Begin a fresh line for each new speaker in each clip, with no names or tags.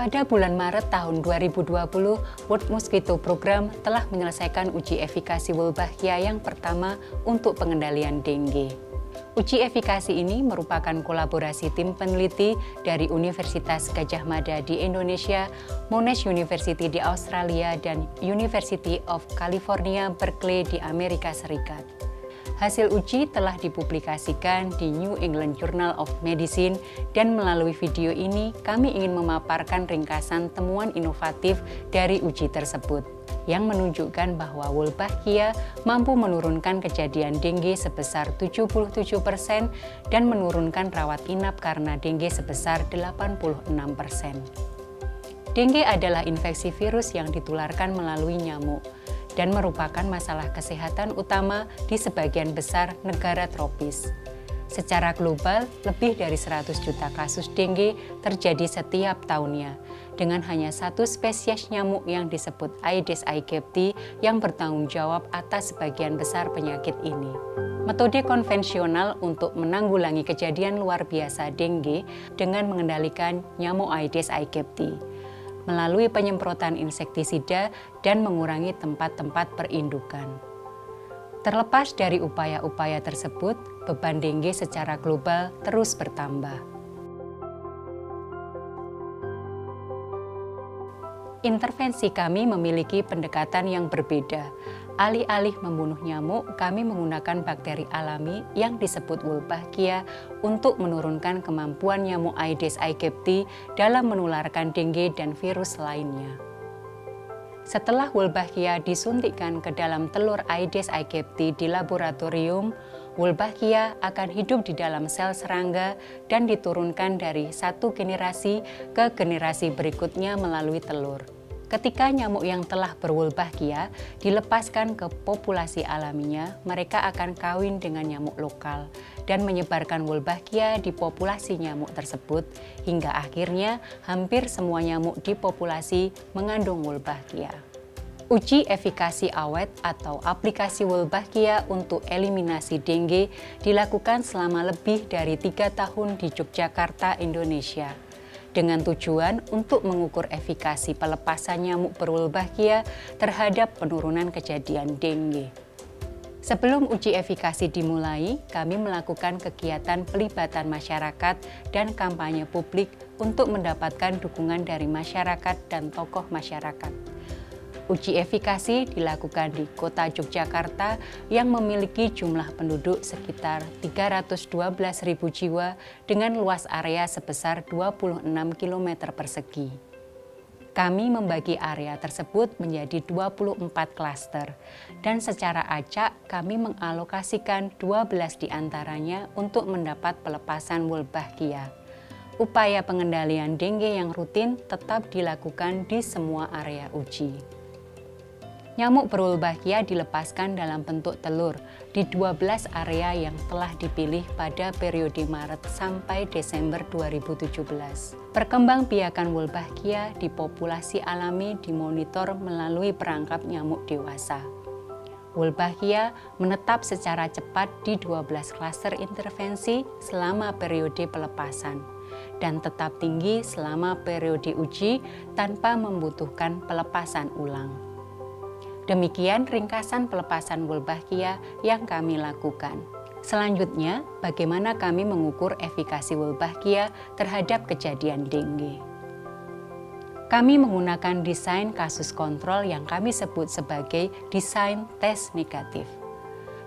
Pada bulan Maret tahun 2020, World Mosquito Program telah menyelesaikan uji efikasi Wolbachia yang pertama untuk pengendalian dengue. Uji efikasi ini merupakan kolaborasi tim peneliti dari Universitas Gadjah Mada di Indonesia, Monash University di Australia, dan University of California, Berkeley di Amerika Serikat. Hasil uji telah dipublikasikan di New England Journal of Medicine, dan melalui video ini kami ingin memaparkan ringkasan temuan inovatif dari uji tersebut yang menunjukkan bahwa Wolbachia mampu menurunkan kejadian dengue sebesar 77% dan menurunkan rawat inap karena dengue sebesar 86%. Dengue adalah infeksi virus yang ditularkan melalui nyamuk dan merupakan masalah kesehatan utama di sebagian besar negara tropis. Secara global, lebih dari 100 juta kasus dengue terjadi setiap tahunnya, dengan hanya satu spesies nyamuk yang disebut Aedes aegypti yang bertanggung jawab atas sebagian besar penyakit ini. Metode konvensional untuk menanggulangi kejadian luar biasa dengue dengan mengendalikan nyamuk Aedes aegypti melalui penyemprotan insektisida dan mengurangi tempat-tempat perindukan. Terlepas dari upaya-upaya tersebut, beban dengue secara global terus bertambah. Intervensi kami memiliki pendekatan yang berbeda. Alih-alih membunuh nyamuk, kami menggunakan bakteri alami yang disebut Wolbachia untuk menurunkan kemampuan nyamuk Aedes aegypti dalam menularkan dengue dan virus lainnya. Setelah Wolbachia disuntikkan ke dalam telur Aedes aegypti di laboratorium, Wolbachia akan hidup di dalam sel serangga dan diturunkan dari satu generasi ke generasi berikutnya melalui telur. Ketika nyamuk yang telah berwolbachia dilepaskan ke populasi alaminya, mereka akan kawin dengan nyamuk lokal dan menyebarkan Wolbachia di populasi nyamuk tersebut, hingga akhirnya hampir semua nyamuk di populasi mengandung Wolbachia. Uji efikasi awet atau aplikasi Wolbachia untuk eliminasi dengue dilakukan selama lebih dari 3 tahun di Yogyakarta, Indonesia, dengan tujuan untuk mengukur efikasi pelepasan nyamuk berwolbachia terhadap penurunan kejadian dengue. Sebelum uji efikasi dimulai, kami melakukan kegiatan pelibatan masyarakat dan kampanye publik untuk mendapatkan dukungan dari masyarakat dan tokoh masyarakat. Uji efikasi dilakukan di Kota Yogyakarta yang memiliki jumlah penduduk sekitar 312.000 jiwa dengan luas area sebesar 26 km persegi. Kami membagi area tersebut menjadi 24 klaster, dan secara acak kami mengalokasikan 12 diantaranya untuk mendapat pelepasan Wolbachia. Upaya pengendalian dengue yang rutin tetap dilakukan di semua area uji. Nyamuk berwolbachia dilepaskan dalam bentuk telur di 12 area yang telah dipilih pada periode Maret sampai Desember 2017. Perkembangbiakan Wolbachia di populasi alami dimonitor melalui perangkap nyamuk dewasa. Wolbachia menetap secara cepat di 12 klaster intervensi selama periode pelepasan dan tetap tinggi selama periode uji tanpa membutuhkan pelepasan ulang. Demikian ringkasan pelepasan Wolbachia yang kami lakukan. Selanjutnya, bagaimana kami mengukur efikasi Wolbachia terhadap kejadian dengue. Kami menggunakan desain kasus kontrol yang kami sebut sebagai desain tes negatif.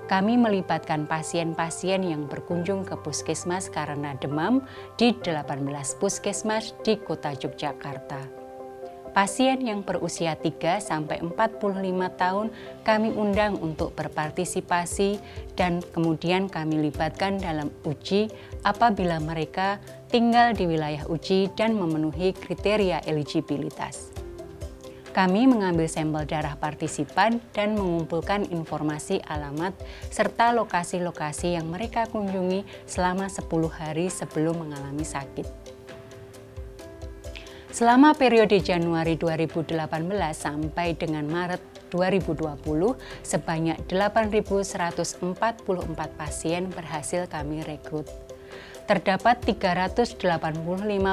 Kami melibatkan pasien-pasien yang berkunjung ke puskesmas karena demam di 18 puskesmas di Kota Yogyakarta. Pasien yang berusia 3-45 tahun kami undang untuk berpartisipasi dan kemudian kami libatkan dalam uji apabila mereka tinggal di wilayah uji dan memenuhi kriteria eligibilitas. Kami mengambil sampel darah partisipan dan mengumpulkan informasi alamat serta lokasi-lokasi yang mereka kunjungi selama 10 hari sebelum mengalami sakit. Selama periode Januari 2018 sampai dengan Maret 2020, sebanyak 8.144 pasien berhasil kami rekrut. Terdapat 385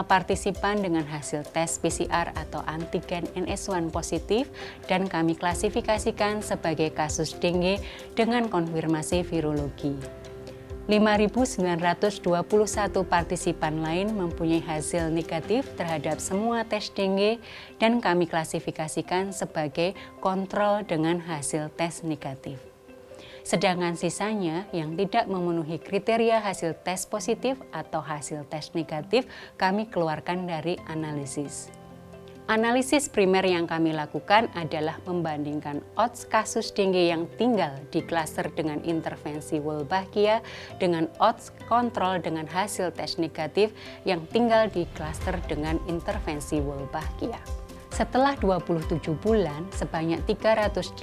partisipan dengan hasil tes PCR atau antigen NS1 positif dan kami klasifikasikan sebagai kasus dengue dengan konfirmasi virologi. 5.921 partisipan lain mempunyai hasil negatif terhadap semua tes dengue dan kami klasifikasikan sebagai kontrol dengan hasil tes negatif. Sedangkan sisanya yang tidak memenuhi kriteria hasil tes positif atau hasil tes negatif kami keluarkan dari analisis. Analisis primer yang kami lakukan adalah membandingkan odds kasus dengue yang tinggal di klaster dengan intervensi Wolbachia dengan odds kontrol dengan hasil tes negatif yang tinggal di klaster dengan intervensi Wolbachia. Setelah 27 bulan, sebanyak 318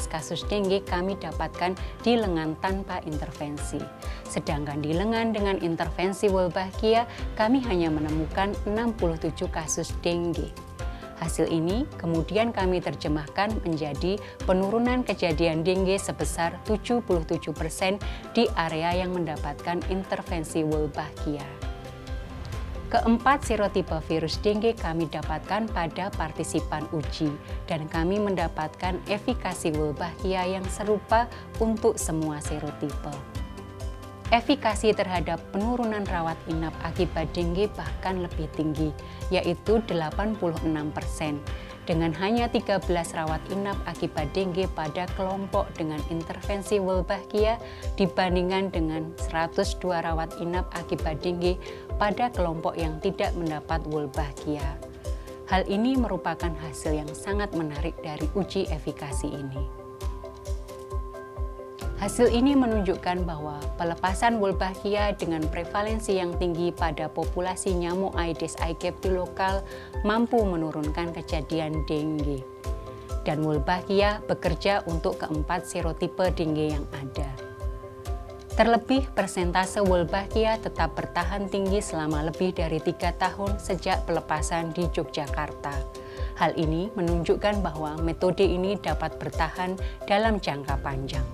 kasus dengue kami dapatkan di lengan tanpa intervensi. Sedangkan di lengan dengan intervensi Wolbachia, kami hanya menemukan 67 kasus dengue. Hasil ini kemudian kami terjemahkan menjadi penurunan kejadian dengue sebesar 77% di area yang mendapatkan intervensi Wolbachia. Keempat serotipe virus dengue kami dapatkan pada partisipan uji dan kami mendapatkan efikasi Wolbachia yang serupa untuk semua serotipe. Efikasi terhadap penurunan rawat inap akibat dengue bahkan lebih tinggi, yaitu 86%, dengan hanya 13 rawat inap akibat dengue pada kelompok dengan intervensi Wolbachia dibandingkan dengan 102 rawat inap akibat dengue pada kelompok yang tidak mendapat Wolbachia. Hal ini merupakan hasil yang sangat menarik dari uji efikasi ini. Hasil ini menunjukkan bahwa pelepasan Wolbachia dengan prevalensi yang tinggi pada populasi nyamuk Aedes aegypti lokal mampu menurunkan kejadian dengue. Dan Wolbachia bekerja untuk keempat serotipe dengue yang ada. Terlebih, persentase Wolbachia tetap bertahan tinggi selama lebih dari 3 tahun sejak pelepasan di Yogyakarta. Hal ini menunjukkan bahwa metode ini dapat bertahan dalam jangka panjang.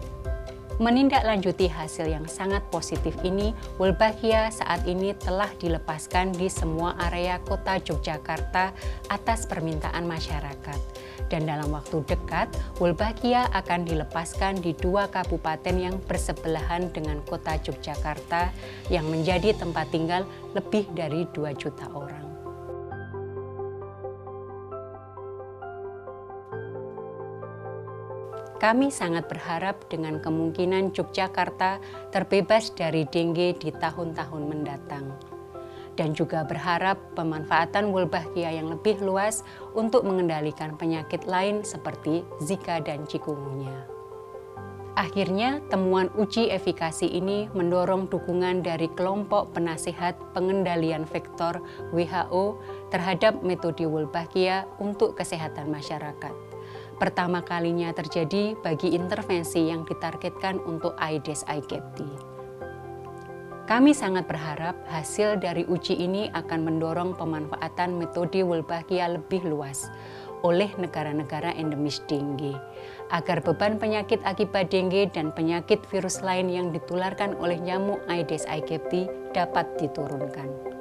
Menindaklanjuti hasil yang sangat positif ini, Wolbachia saat ini telah dilepaskan di semua area kota Yogyakarta atas permintaan masyarakat. Dan dalam waktu dekat, Wolbachia akan dilepaskan di 2 kabupaten yang bersebelahan dengan kota Yogyakarta yang menjadi tempat tinggal lebih dari 2 juta orang. Kami sangat berharap dengan kemungkinan Yogyakarta terbebas dari dengue di tahun-tahun mendatang. Dan juga berharap pemanfaatan Wolbachia yang lebih luas untuk mengendalikan penyakit lain seperti Zika dan Chikungunya. Akhirnya, temuan uji efikasi ini mendorong dukungan dari kelompok penasihat pengendalian vektor WHO terhadap metode Wolbachia untuk kesehatan masyarakat. Pertama kalinya terjadi bagi intervensi yang ditargetkan untuk Aedes aegypti. Kami sangat berharap hasil dari uji ini akan mendorong pemanfaatan metode Wolbachia lebih luas oleh negara-negara endemis dengue, agar beban penyakit akibat dengue dan penyakit virus lain yang ditularkan oleh nyamuk Aedes aegypti dapat diturunkan.